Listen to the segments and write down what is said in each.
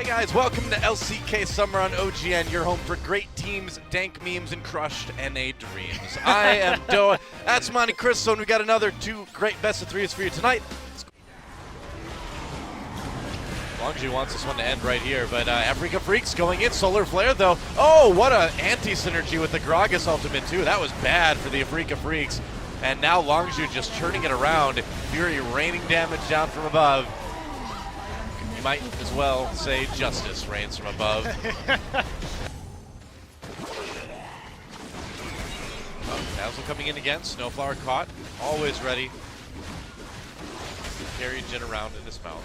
guys, welcome to LCK Summer on OGN, your home for great teams, dank memes, and crushed NA dreams. I am DoA, that's Montecristo, and we got another two great best of threes for you tonight. FenJiH wants this one to end right here, but FenJiH Freaks going in. Solar Flare, though. Oh, what an anti-synergy with the Gragas ultimate, too. That was bad for the FenJiH Freaks. And now FenJiH just turning it around. Fury raining damage down from above. You might as well say justice reigns from above. Dazzle coming in again. Snowflower caught. Always ready. Carry Jin around in his mouth.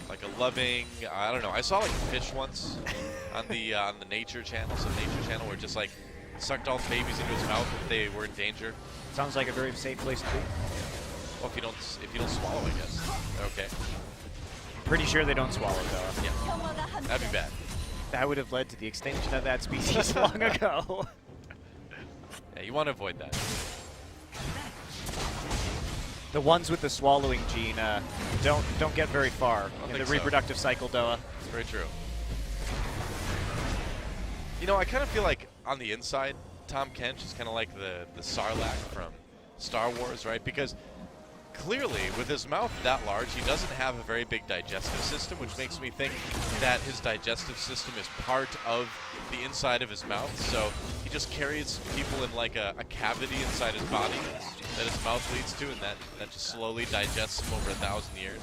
Like a loving, I don't know. I saw like a fish once on the nature channel, some nature channel, where it just like sucked all the babies into his mouth if they were in danger. Sounds like a very safe place to be. Well, if you don't swallow, I guess. Okay. I'm pretty sure they don't swallow, though. Yeah. That'd be bad. That would have led to the extinction of that species long ago. Yeah, you want to avoid that. The ones with the swallowing gene don't get very far in the reproductive cycle, DoA. It's very true. You know, I kind of feel like on the inside, Tahm Kench is kind of like the Sarlacc from Star Wars, right? Because clearly, with his mouth that large, he doesn't have a very big digestive system, which makes me think that his digestive system is part of the inside of his mouth. So he just carries people in like a cavity inside his body that his mouth leads to, and that just slowly digests him over 1,000 years.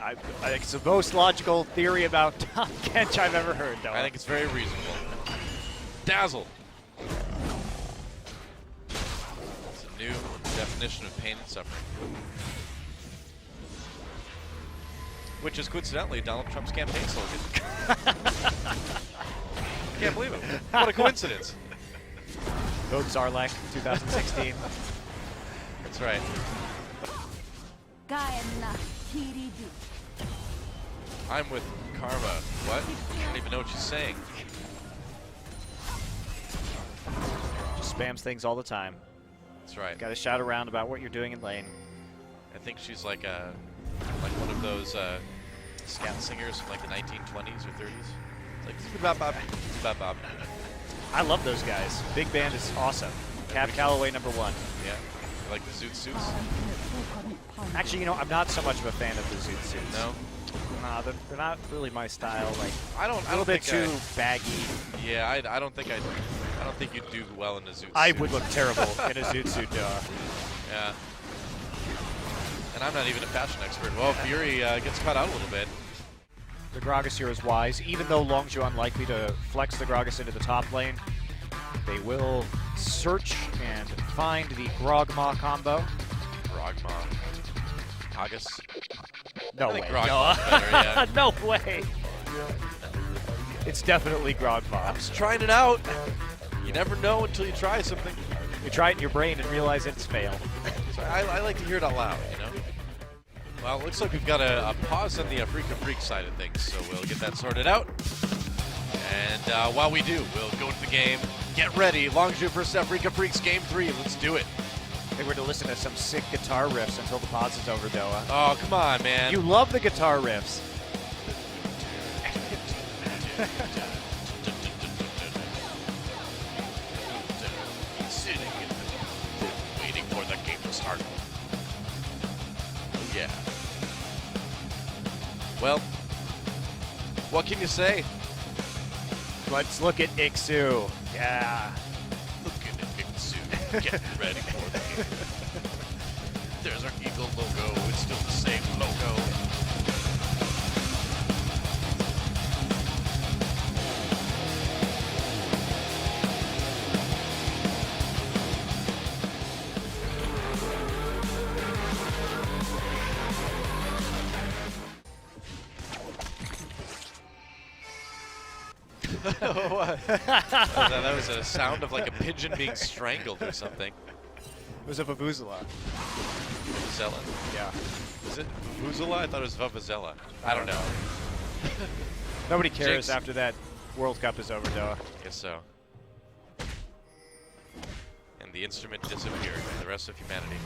I think it's the most logical theory about Tahm Kench I've ever heard, DoA. I think it's very reasonable. Dazzle. It's a new definition of pain and suffering. Which is coincidentally Donald Trump's campaign slogan. Can't believe it. What a coincidence. Vote Sarlacc 2016. That's right. I'm with Karma. What? I don't even know what she's saying. Just spams things all the time. That's right. Got to shout around about what you're doing in lane. I think she's like one of those scat singers from like the 1920s or 30s. It's like bop bop. I love those guys. Big band is awesome. Cab Calloway #1. Yeah. You like the Zoot Suits? Actually, you know, I'm not so much of a fan of the Zoot Suits. No? Nah, they're not really my style. Like I don't a little bit too baggy. Yeah, I don't think you'd do well in a Zoot suit. I would look terrible in a Zoot suit, Yeah. And I'm not even a fashion expert. Well, Fury gets cut out a little bit. The Gragas here is wise. Even though FenJiH unlikely to flex the Gragas into the top lane, they will search and find the Grogma combo. Grogma. Gragas? No way. Better, yeah. No way. It's definitely Grogma. I'm just trying it out. You never know until you try something. You try it in your brain and realize it's failed. So I like to hear it out loud, you know? Well, it looks like we've got a pause on the FenJiH Freak side of things, so we'll get that sorted out. And while we do, we'll go to the game. Get ready. FenJiH versus FenJiH Freaks Game 3. Let's do it. I think we're to listen to some sick guitar riffs until the pause is over, DoA. Oh, come on, man. You love the guitar riffs. Sitting waiting for the game to start. Yeah. Well, what can you say? Let's look at Ixu. Yeah. Look at Ixu. Get ready for the game. There's our Eagle logo. It's still the same logo. What? That was a sound of like a pigeon being strangled or something. It was a Vuvuzela. Vuvuzela? Yeah. Is it Vuvuzela? I thought it was Vuvuzela. I don't know. Nobody cares Jinx. after that World Cup is over, DoA. Guess so. And the instrument disappeared, and the rest of humanity.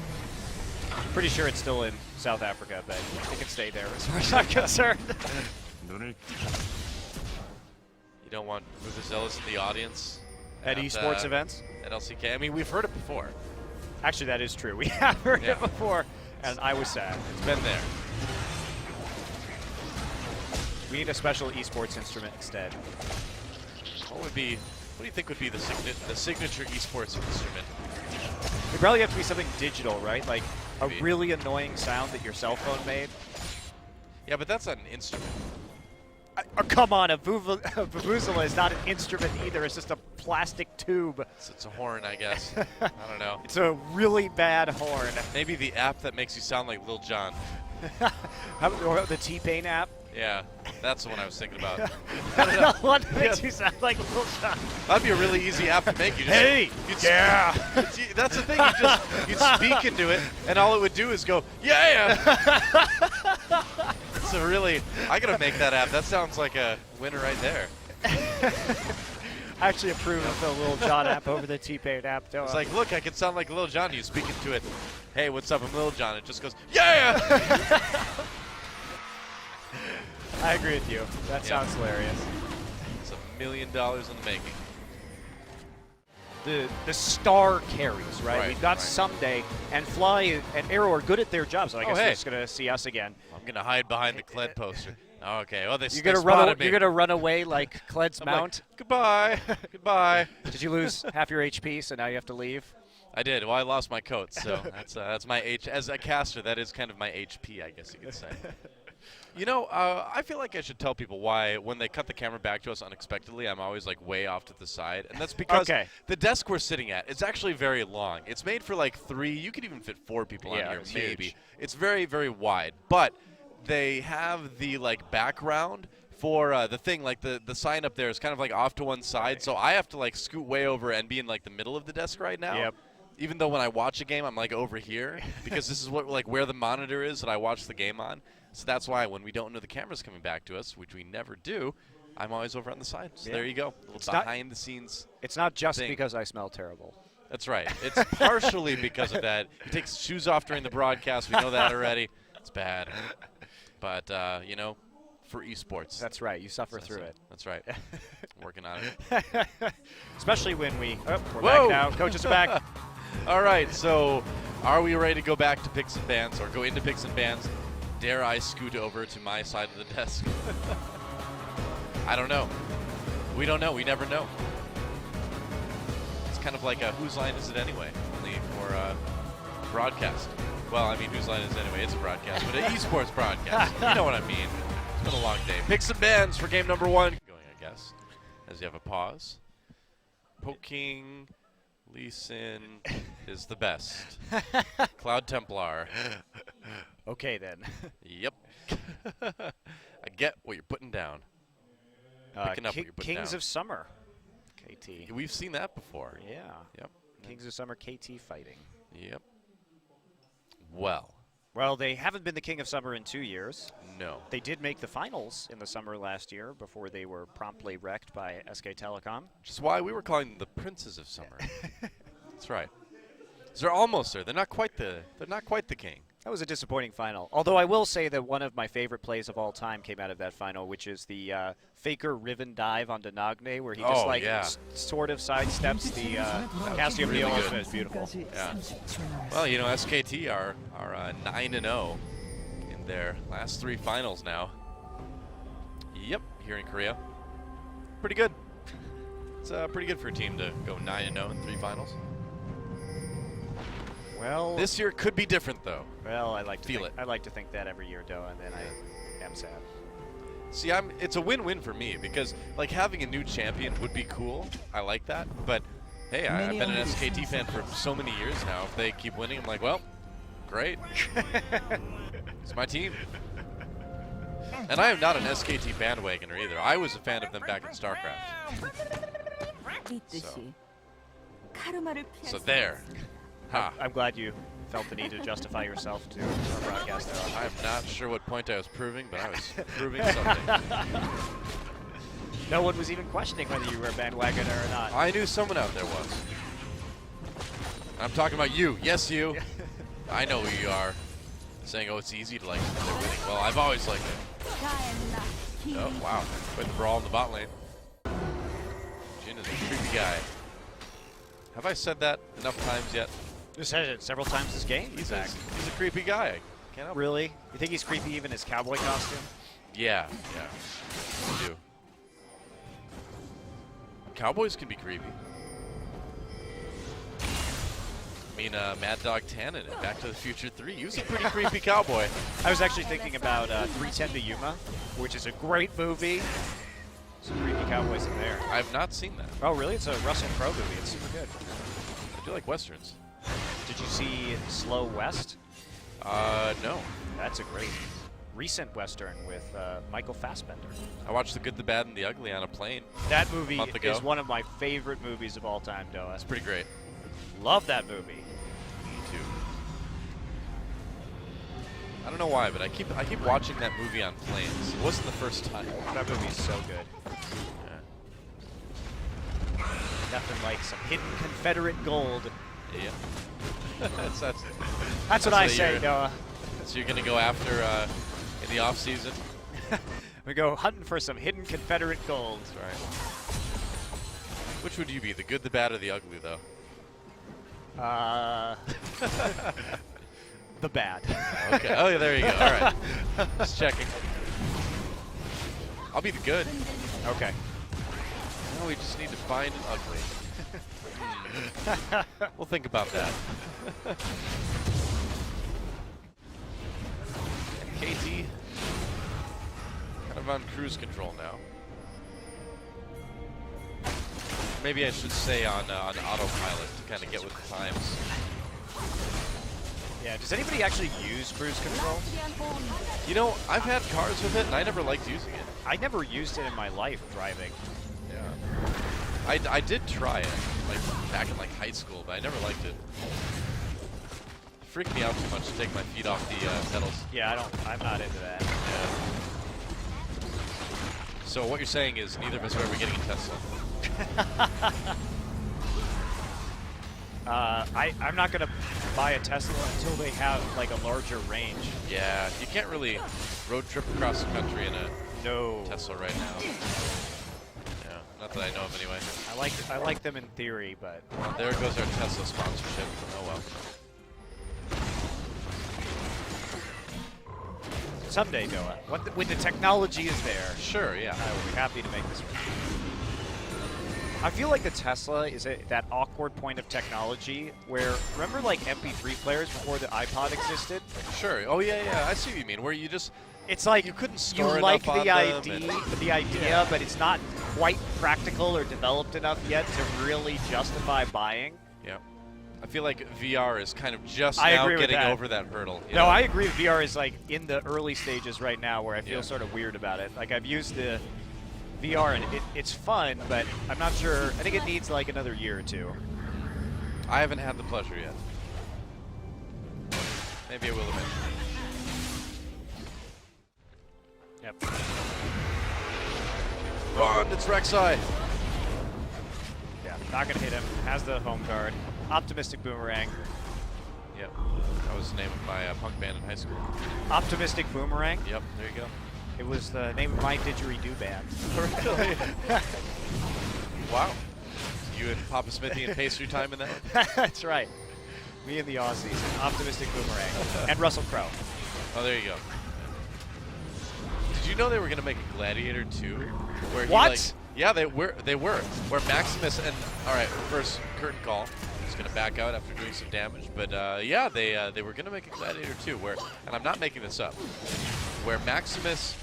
Pretty sure it's still in South Africa, but it can stay there as far as I'm concerned. You don't want Vuvuzelas in the audience At esports events? At LCK. I mean, we've heard it before. Actually, that is true. We have heard it before, and I was sad. It's been there. We need a special esports instrument instead. What do you think would be the signature esports instrument? It'd probably have to be something digital, right? Like Maybe. a really annoying sound that your cell phone made. Yeah, but that's not an instrument. Oh, come on, a vuvuzela is not an instrument either. It's just a plastic tube. It's a horn, I guess. I don't know. It's a really bad horn. Maybe the app that makes you sound like Lil Jon. Or the T-Pain app. Yeah, that's the one I was thinking about. What makes you sound like Lil Jon? That'd be a really easy app to make. You just, Hey! Yeah! That's the thing. You'd speak into it, and all it would do is go, yeah! So really, I gotta make that app. That sounds like a winner right there. I actually approve of the Lil Jon app over the T-Pain app. It's like, look, I can sound like Lil Jon. You speak into it. Hey, what's up? I'm Lil Jon. It just goes, yeah! I agree with you. That sounds hilarious. It's $1 million in the making. The star carries, right? We've got Someday, and Fly and Arrow are good at their jobs. So I guess they're just going to see us again. I'm going to hide behind the Kled poster. Okay, well, you're gonna run away like Kled's mount? Like, goodbye. Goodbye. Did you lose half your HP, so now you have to leave? I did. Well, I lost my coat, so that's my H. As a caster, that is kind of my HP, I guess you could say. You know, I feel like I should tell people why when they cut the camera back to us unexpectedly, I'm always like way off to the side, and that's because the desk we're sitting at is actually very long. It's made for like 3. You could even fit 4 people on here, maybe. Huge. It's very, very wide, but they have the like background for the thing, like the sign up there is kind of like off to one side, so I have to like scoot way over and be in like the middle of the desk right now. Yep. Even though when I watch a game, I'm like over here because this is what like where the monitor is that I watch the game on. So that's why when we don't know the camera's coming back to us, which we never do, I'm always over on the side. So there you go, a little behind the scenes. It's not just because I smell terrible. That's right. It's partially because of that. He takes his shoes off during the broadcast. We know that already. It's bad. But, you know, for esports. That's right. You suffer through it. That's right. Working on it. Especially when we're back now. Coach is back. All right. So are we ready to go back to picks and bans or go into picks and bans? Dare I scoot over to my side of the desk? I don't know. We don't know. We never know. It's kind of like a whose line is it anyway? Only for broadcast. Well, I mean, whose line is it anyway? It's a broadcast, but an esports broadcast. You know what I mean. It's been a long day. Picks and bans for game number 1. Going, I guess, as you have a pause. Poking Lee Sin is the best. Cloud Templar. Okay, then. Yep. I get what you're putting down. Picking up what you're putting Kings down. of Summer, KT. We've seen that before. Yeah. Yep. Kings of Summer, KT fighting. Yep. Well, they haven't been the King of Summer in 2 years. No. They did make the finals in the summer last year before they were promptly wrecked by SK Telecom. Which is why we were calling them the Princes of Summer. That's right. So they're almost there. They're not quite the king. That was a disappointing final. Although I will say that one of my favorite plays of all time came out of that final, which is the Faker Riven dive onto Nagne, where he just sort of sidesteps the casting of the Elephant. It's beautiful. Yeah. Well, you know, SKT are 9-0 in their last 3 finals now. Yep, here in Korea. Pretty good. It's pretty good for a team to go 9-0 in 3 finals. Well, this year could be different, though. Well, I like to think that every year, DoA, and then I am sad. See, it's a win-win for me because like having a new champion would be cool. I like that, but hey, I've been an SKT fan for so many years now. If they keep winning, I'm like, well, great. It's my team. And I am not an SKT bandwagoner either. I was a fan of them back in StarCraft. So there. Ha. I'm glad you felt the need to justify yourself to our broadcast. I'm not sure what point I was proving, but I was proving something. No one was even questioning whether you were a bandwagoner or not. I knew someone out there was. I'm talking about you. Yes, you. I know who you are. Saying, oh, it's easy to like when they're winning. Well, I've always liked it. Oh, wow. Quite the brawl in the bot lane. Jin is a creepy guy. Have I said that enough times yet? You said it several times this game. He's a creepy guy. I can't help Really? You think he's creepy even in his cowboy costume? Yeah, yeah. I do. Cowboys can be creepy. I mean, Mad Dog Tannen in Back to the Future 3, he was a pretty creepy cowboy. I was actually thinking about 310 to Yuma, which is a great movie. Some creepy cowboys in there. I have not seen that. Oh, really? It's a Russell Crowe movie. It's super good. I do like Westerns. Did you see Slow West? No. That's a great recent Western with Michael Fassbender. I watched The Good, the Bad, and the Ugly on a plane. That movie month ago. is one of my favorite movies of all time, DoA. It's pretty great. Love that movie. Me too. I don't know why, but I keep watching that movie on planes. It wasn't the first time. That movie's so good. Yeah. Nothing like some hidden Confederate gold. Yeah. That's what I say, DoA. So you're gonna go after in the off season? We go hunting for some hidden Confederate gold. That's right. Which would you be, the good, the bad, or the ugly, though? The bad. Okay. Oh, yeah, there you go. All right. Just checking. I'll be the good. Okay. No, we just need to find an ugly. We'll think about that. KT kind of on cruise control now. Maybe I should say on autopilot to kind of get with the times. Yeah, does anybody actually use cruise control? You know, I've had cars with it, and I never liked using it. I never used it in my life driving. Yeah. I did try it, like back in like high school, but I never liked it. It freaked me out too much to take my feet off the pedals. Yeah, I'm not into that. Yeah. So what you're saying is neither of us are ever getting a Tesla. I'm not gonna buy a Tesla until they have like a larger range. Yeah, you can't really road trip across the country in a No. Tesla right now. Yeah, not that I know of anyway. I like them in theory, but Well, there goes our Tesla sponsorship. Oh well. someday, DoA, when the technology is there, Sure, yeah. I will be happy to make this one. I feel like the Tesla is that awkward point of technology where, remember like MP3 players before the iPod existed? Sure. Oh yeah, yeah. I see what you mean. Where you just It's like you couldn't store you like enough on the them idea, Yeah. but it's not quite practical or developed enough yet to really justify buying. Yeah. I feel like VR is kind of just I now agree with getting that. over that hurdle. you No, know? I agree. VR is like in the early stages right now where I feel Yeah. sort of weird about it. Like I've used the VR and it's fun, but I'm not sure. I think it needs like another year or two. I haven't had the pleasure yet. Maybe I will eventually. Yep. Run! It's Rek'Sai. Yeah, not gonna hit him. Has the home guard. Optimistic boomerang. Yep. That was the name of my punk band in high school. Optimistic boomerang. Yep. There you go. It was the name of my didgeridoo band. Really? Wow. You and Papa Smithy and Pastry time in that one? That's right. Me and the Aussies. Optimistic boomerang. And Russell Crowe. Oh, there you go. Did you know they were going to make a Gladiator 2? Where he, What? like, yeah, they were. Where Maximus and all right, first curtain call. He's going to back out after doing some damage, but yeah, they were going to make a Gladiator 2 where, and I'm not making this up, where Maximus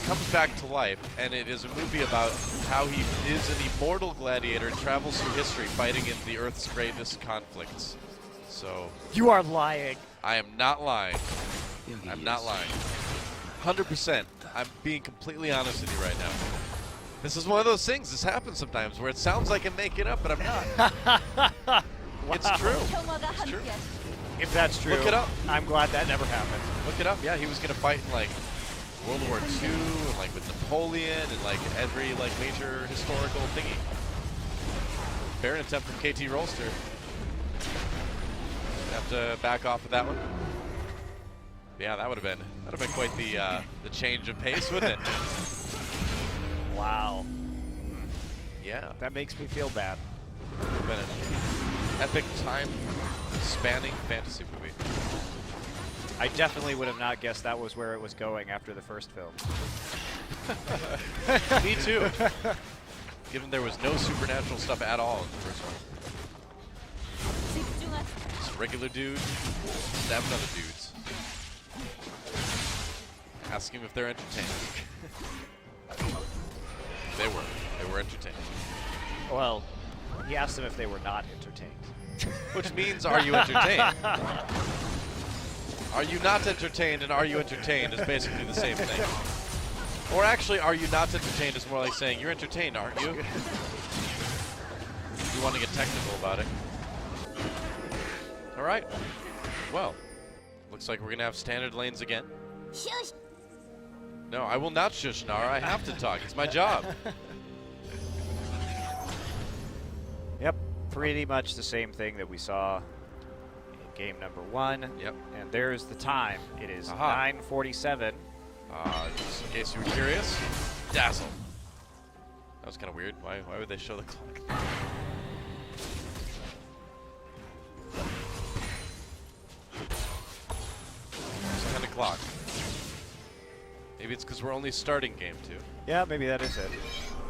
comes back to life, and it is a movie about how he is an immortal gladiator and travels through history fighting in the Earth's greatest conflicts. So You are lying. I am not lying. I'm not lying. 100%. I'm being completely honest with you right now. This is one of those things. This happens sometimes where it sounds like I'm making it up, but I'm not. Wow. It's true. It's true. If that's true, Look it up. I'm glad that never happened. Look it up. Yeah, he was gonna fight in like World War II and like with Napoleon and like every like major historical thingy. Baron attempt from KT Rolster. Have to back off of that one. Yeah, that would have been quite the change of pace, wouldn't it? Wow. Yeah. That makes me feel bad. Would have been an epic time-spanning fantasy movie. I definitely would have not guessed that was where it was going after the first film. Me too. Given there was no supernatural stuff at all in the first one. Just regular dude stabbing other dudes. Asking if they're entertained. They were entertained. Well, he asked them if they were not entertained. Which means, are you entertained? Are you not entertained and are you entertained is basically the same thing. Or actually, are you not entertained is more like saying, you're entertained, aren't you? If you want to get technical about it. All right. Well, looks like we're going to have standard lanes again. Shush. No, I will not shush, Nara. I have to talk. It's my job. Yep, pretty much the same thing that we saw in game number 1. Yep. And there's the time. It is Aha. 9:47. Just in case you were curious, Dazzle. That was kind of weird. Why would they show the clock? It's 10 o'clock. Maybe it's because we're only starting game 2. Yeah, maybe that is it.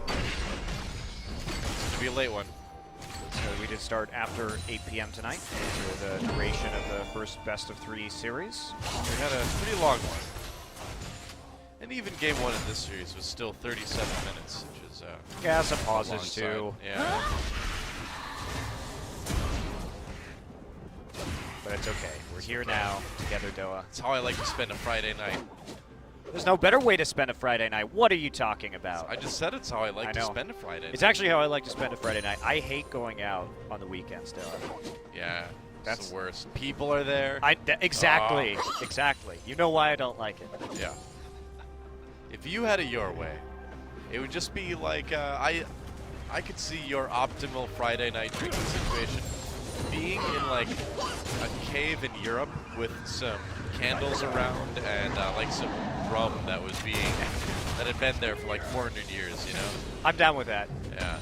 It's gonna be a late one. So we did start after 8 p.m. tonight for the duration of the first best of 3 series. We had a pretty long one. And even game 1 in this series was still 37 minutes, which is Yeah, some a pauses long too. side. Yeah. But it's okay. We're here now together, DoA. That's how I like to spend a Friday night. There's no better way to spend a Friday night. What are you talking about? I just said it's how I like I to know. spend a Friday It's night. actually how I like to spend a Friday night. I hate going out on the weekends, DoA. Yeah, That's- that's the worst. People are there. Exactly. Exactly. You know why I don't like it. Yeah. If you had it your way, it would just be like I could see your optimal Friday night drinking situation being in like a cave in Europe with some candles around and like some rum that had been there for like 400 years, you know? I'm down with that. Yeah.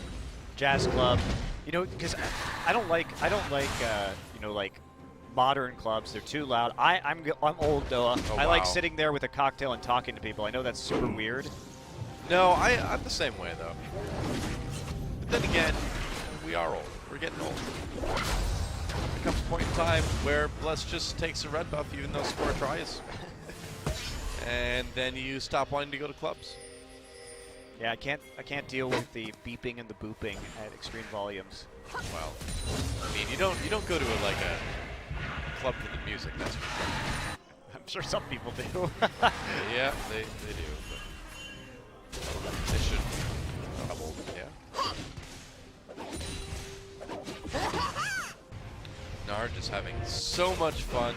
Jazz club. You know, because I don't like you know, like modern clubs. They're too loud. I'm old, DoA. Oh, I like wow. sitting there with a cocktail and talking to people. I know that's super weird. No, I'm the same way though. But then again, we are old. We're getting old. There comes a point in time where Bless just takes a red buff even though score tries. And then you stop wanting to go to clubs. Yeah, I can't deal with the beeping and the booping at extreme volumes. Well, I mean, you don't go to like a club for the music, that's for sure. I'm sure some people do. Yeah, they do. But they should. Double, yeah. Nard just having so much fun.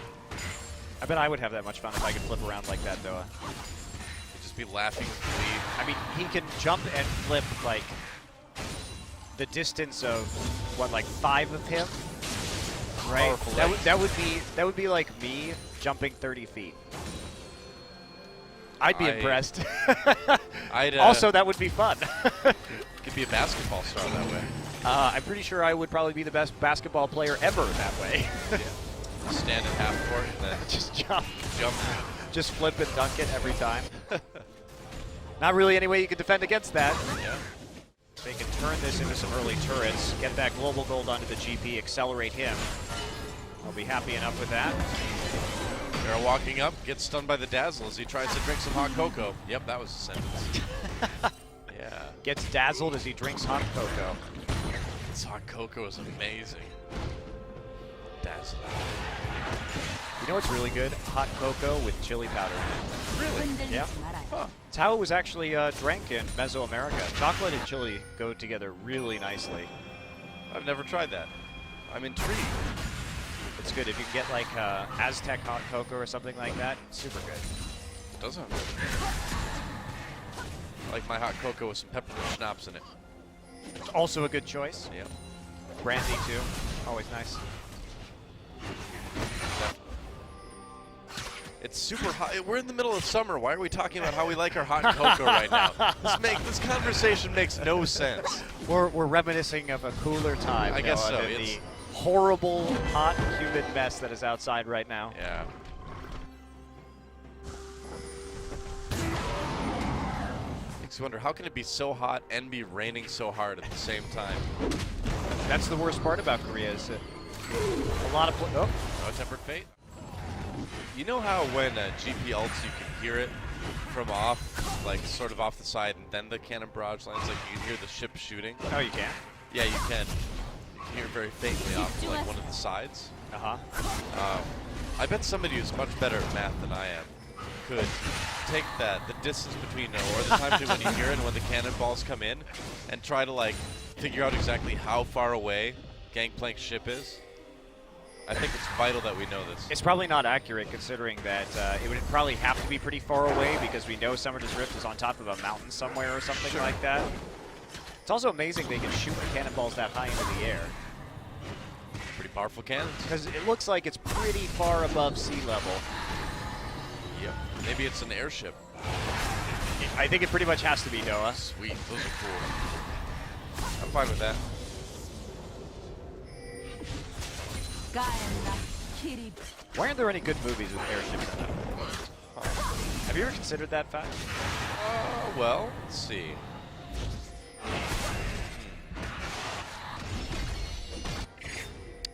I bet I would have that much fun if I could flip around like that, DoA. He'd just be laughing with glee. I mean, he can jump and flip like the distance of what, like 5 of him, right? Powerful That would be like me jumping 30 feet. I'd be impressed. Also, that would be fun. Could be a basketball star that way. I'm pretty sure I would probably be the best basketball player ever that way. Yeah. Stand at half court and then Just jump. jump. Just flip and dunk it every time. Not really any way you could defend against that. Yeah. They can turn this into some early turrets, get that global gold onto the GP, accelerate him. I'll be happy enough with that. They're walking up, gets stunned by the Dazzle as he tries to drink some hot cocoa. Yep, that was a sentence. Yeah. Gets dazzled as he drinks hot cocoa. This hot cocoa is amazing. Dazzle. You know what's really good? Hot cocoa with chili powder in it. Really? Yeah. Huh. It's how it was actually drank in Mesoamerica. Chocolate and chili go together really nicely. I've never tried that. I'm intrigued. It's good if you can get like Aztec hot cocoa or something like that. Super good. It does sound good. I like my hot cocoa with some peppermint schnapps in it. It's also a good choice. Yeah. Brandy too. Always nice. It's super hot. We're in the middle of summer. Why are we talking about how we like our hot cocoa right now? This conversation makes no sense. We're reminiscing of a cooler time. I guess so. Than the horrible, hot, humid mess that is outside right now. Yeah. Makes you wonder, how can it be so hot and be raining so hard at the same time? That's the worst part about Korea is that a lot of no Tempered Fate. You know how when GP ults you can hear it from off, like sort of off the side, and then the cannon barrage lands, like you can hear the ship shooting? Oh, you can? Yeah, you can. You can hear it very faintly off like one of the sides. I bet somebody who's much better at math than I am could take the distance between or the time between when you hear it and when the cannonballs come in, and try to like figure out exactly how far away Gangplank's ship is. I think it's vital that we know this. It's probably not accurate considering that it would probably have to be pretty far away because we know Summer's Rift is on top of a mountain somewhere or something like that. It's also amazing they can shoot the cannonballs that high into the air. Pretty powerful cannons. Because it looks like it's pretty far above sea level. Yep. Maybe it's an airship. I think it pretty much has to be, DoA. Sweet. Those are cool. I'm fine with that. Why aren't there any good movies with airships in them? Have you ever considered that fact? Well, let's see.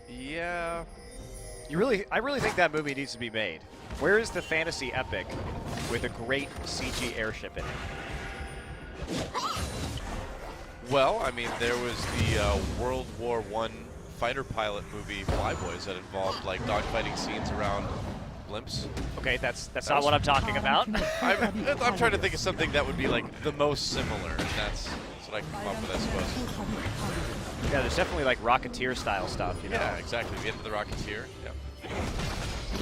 Yeah. I really think that movie needs to be made. Where is the fantasy epic with a great CG airship in it? Well, I mean, there was the World War I fighter pilot movie Flyboys that involved like dogfighting scenes around blimps. Okay, that's not what I'm talking about. I'm trying to think of something that would be like the most similar, and that's what I can come up with, I suppose. Yeah, there's definitely like Rocketeer style stuff, you know? Yeah, exactly. The end of the Rocketeer. Yep.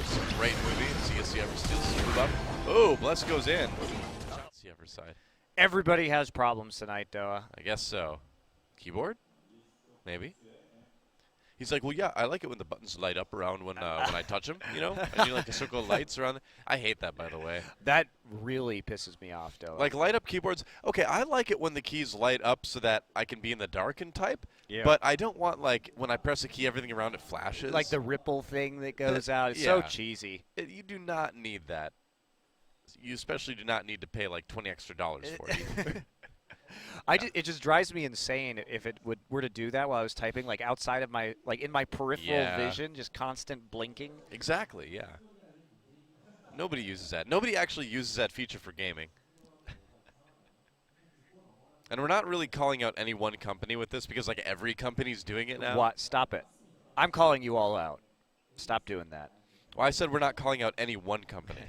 Some great movie. CSC ever steals move up. Oh, Bless goes in. See ever side. Everybody has problems tonight, DoA. I guess so. Keyboard? Maybe. He's like, well, yeah, I like it when the buttons light up around when I touch them, you know? I do like a circle of lights around. I hate that, by the way. That really pisses me off, DoA. Like light up keyboards. Okay, I like it when the keys light up so that I can be in the dark and type. Yeah. But I don't want, like, when I press a key, everything around it flashes. Like the ripple thing that goes out. It's so cheesy. You do not need that. You especially do not need to pay like $20 extra for it. It just drives me insane if it were to do that while I was typing, like outside of my, like in my peripheral vision, just constant blinking. Exactly, yeah. Nobody uses that. Nobody actually uses that feature for gaming. And we're not really calling out any one company with this because like every company's doing it now. What? Stop it. I'm calling you all out. Stop doing that. Well, I said we're not calling out any one company.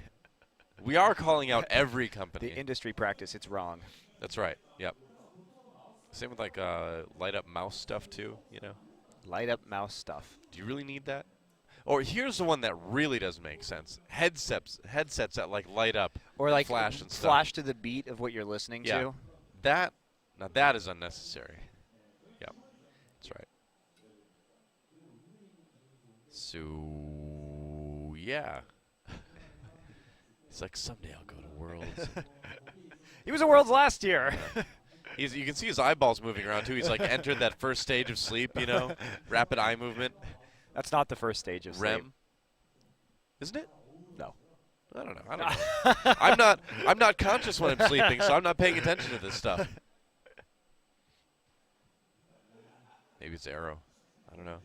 We are calling out every company. The industry practice, it's wrong. That's right. Yep. Same with like light up mouse stuff too, you know. Light up mouse stuff. Do you really need that? Or here's the one that really doesn't make sense. Headsets that like light up or like flash and stuff. Flash to the beat of what you're listening to. Now that is unnecessary. Yep. That's right. So yeah. It's like someday I'll go to Worlds. He was at Worlds last year. Yeah. You can see his eyeballs moving around too. He's like entered that first stage of sleep, you know, rapid eye movement. That's not the first stage of sleep. REM, isn't it? No. I don't know. I'm not conscious when I'm sleeping, so I'm not paying attention to this stuff. Maybe it's Arrow. I don't know.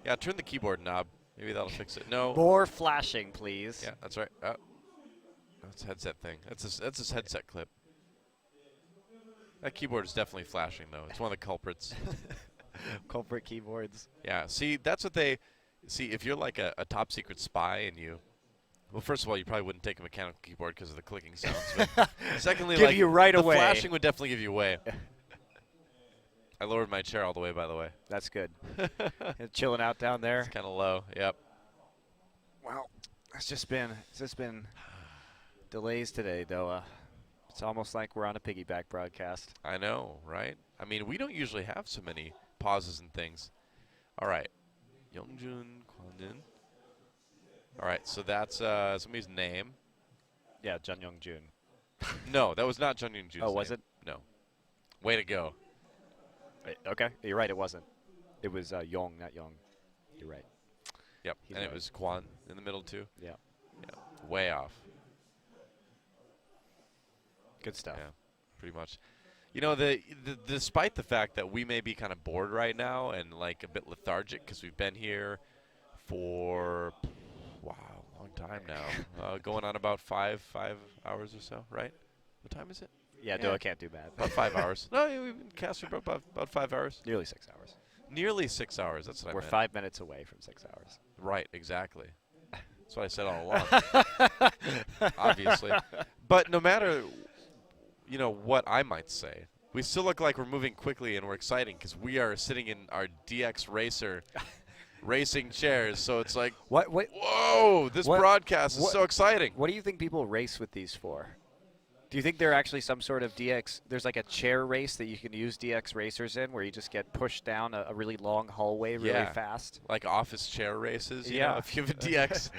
Yeah, turn the keyboard knob. Maybe that'll fix it. No. More flashing, please. Yeah, that's right. Oh. That's a headset thing. That's his headset clip. That keyboard is definitely flashing, though. It's one of the culprits. Culprit keyboards. Yeah, see, that's what they... See, if you're like a top-secret spy and you... Well, first of all, you probably wouldn't take a mechanical keyboard because of the clicking sounds. But secondly, give like, you right the away. flashing would definitely give you away. I lowered my chair all the way, by the way. That's good. Chilling out down there. It's kind of low, yep. Well, it's just been delays today, DoA. It's almost like we're on a piggyback broadcast. I know, right? I mean, we don't usually have so many pauses and things. All right. Youngjun Kwandin. All right, so that's somebody's name. Yeah, Jun Young Jun. No, that was not Jun Young Jun's Oh, was name. it? No. Way to go. Okay, you're right. It wasn't. It was Yong, not Young. You're right. Yep, He's and right. it was Quan in the middle too. Yeah. Yeah, way off. Good stuff. Yeah, pretty much. You know, despite the fact that we may be kind of bored right now and like a bit lethargic because we've been here for wow, a long time now, going on about five hours or so, right? What time is it? Yeah, DoA can't do bad. About 5 hours. No, we've been casting for about 5 hours. Nearly 6 hours. Nearly 6 hours. That's what I We're meant. 5 minutes away from 6 hours. Right, exactly. That's what I said all along. Obviously. But no matter, you know, what I might say, we still look like we're moving quickly and we're exciting because we are sitting in our DX Racer racing chairs. So it's like, whoa, this broadcast is so exciting. What do you think people race with these for? Do you think they're actually some sort of DX? There's like a chair race that you can use DX racers in where you just get pushed down a really long hallway really fast? Like office chair races, you Yeah. know, if you have a DX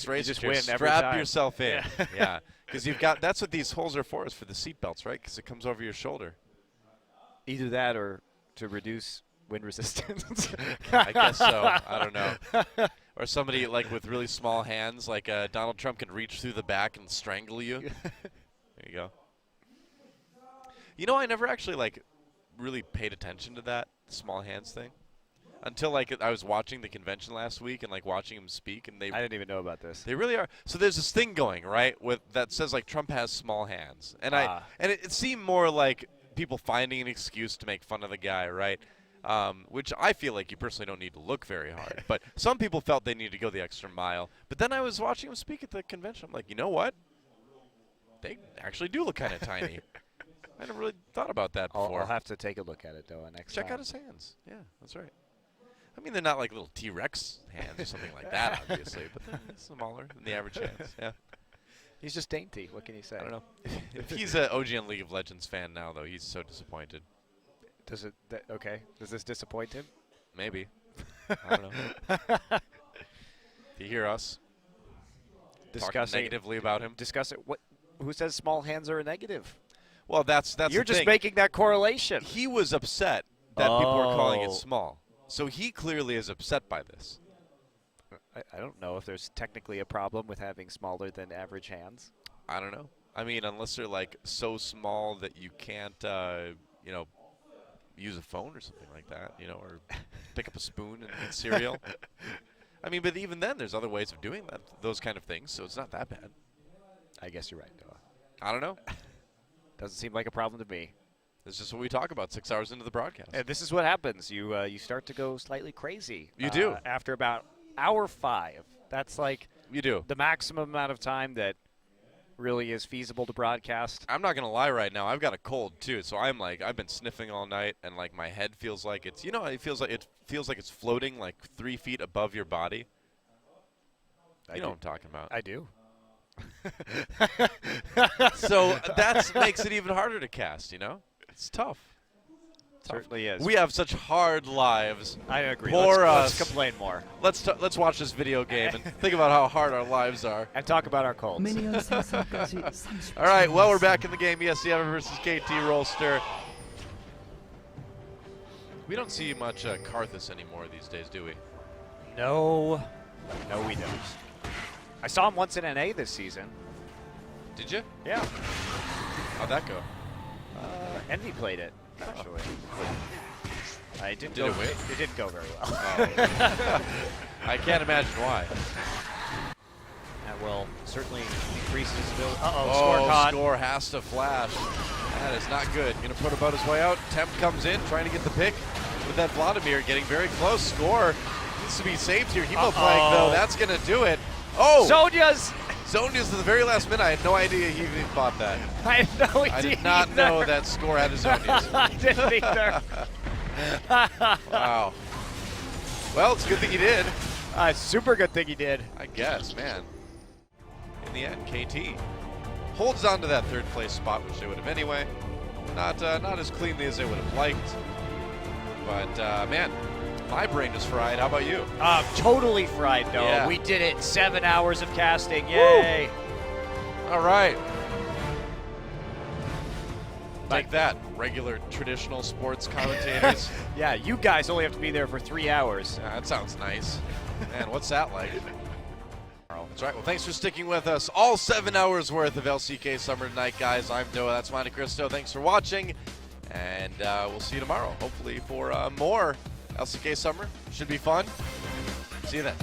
racer just chair, win every strap time. yourself in. Yeah, because you've got, that's what these holes are for the seat belts, right? Because it comes over your shoulder. Either that or to reduce wind resistance. I guess so. I don't know. Or somebody like with really small hands, like Donald Trump can reach through the back and strangle you. There you go. You know, I never actually like really paid attention to that small hands thing until like I was watching the convention last week and like watching him speak, and I didn't even know about this. They really are. So there's this thing going right with that says like Trump has small hands, and it seemed more like people finding an excuse to make fun of the guy, right? Which I feel like you personally don't need to look very hard, but some people felt they needed to go the extra mile. But then I was watching him speak at the convention. I'm like, you know what? They actually do look kind of tiny. I never really thought about that before. I'll have to take a look at it, though, next time. Check out his hands. Yeah, that's right. I mean, they're not like little T-Rex hands or something like that, obviously, but they're smaller than the average hands. Yeah. He's just dainty. What can you say? I don't know. If he's an OGN League of Legends fan now, though, he's so disappointed. Does it? Okay. Does this disappoint him? Maybe. I don't know. Do you hear us talking negatively about him? Discuss it. What? Who says small hands are a negative? Well, that's You're the just thing. making that correlation. He was upset that people were calling it small. So he clearly is upset by this. I don't know if there's technically a problem with having smaller than average hands. I don't know. I mean, unless they're like so small that you can't, you know, use a phone or something like that, you know, or pick up a spoon and eat cereal. I mean, but even then, there's other ways of doing that, those kind of things, so it's not that bad. I guess you're right, DoA. I don't know. Doesn't seem like a problem to me. This is just what we talk about 6 hours into the broadcast. And this is what happens. You start to go slightly crazy. You do. After about hour 5. That's like you do the maximum amount of time that really is feasible to broadcast. I'm not gonna lie right now. I've got a cold too, so I'm like I've been sniffing all night, and like my head feels like it's it feels like it's floating like 3 feet above your body. You know what I'm talking about. I do. So that makes it even harder to cast, you know? It's tough. Certainly is. We have such hard lives. I agree. Poor us. Let's complain more. Let's watch this video game and think about how hard our lives are. And talk about our colds. All right, well, we're back in the game. ESC versus KT Rollster. We don't see much Karthus anymore these days, do we? No. No, we don't. I saw him once in NA this season. Did you? Yeah. How'd that go? Envy played it, actually. I didn't Did it win? It didn't go very well. Oh. I can't imagine why. That will certainly increase his ability. Uh-oh, Oh, score caught. Score has to flash. That is not good. Going to put about his way out. Temp comes in, trying to get the pick with that Vladimir, getting very close. Score needs to be saved here. Hemo flag, though. That's going to do it. Oh! Zonya's at the very last minute. I had no idea he even bought that. I had no idea. I did not know that Score had his Zonya's. I didn't either. Wow. Well, it's a good thing he did. Super good thing he did. I guess, man. In the end, KT holds on to that third place spot, which they would have anyway. Not as cleanly as they would have liked. But, man, My brain is fried. How about you? Totally fried, DoA. Yeah. We did it. 7 hours of casting. Yay! Woo! All right. Take that, regular traditional sports commentators. Yeah, you guys only have to be there for 3 hours. That sounds nice. Man, what's that like? That's right. Well, thanks for sticking with us. All 7 hours worth of LCK Summer tonight, guys. I'm DoA. That's Montecristo. Thanks for watching. And we'll see you tomorrow, hopefully, for more LCK Summer. Should be fun. See you then.